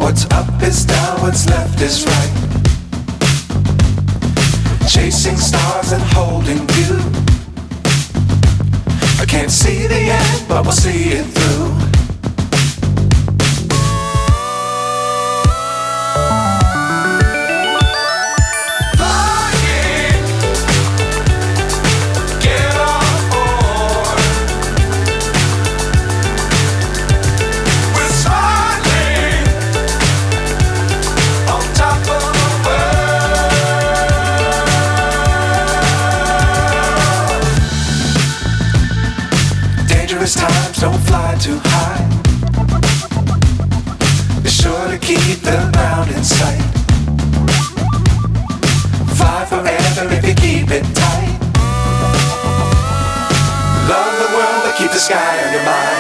What's up is down, what's left is right. Chasing stars and holding you. I can't see the end, but we'll see it through. Times don't fly too high. Be sure to keep the ground in sight. Fly forever if you keep it tight. Love the world but keep the sky on your mind.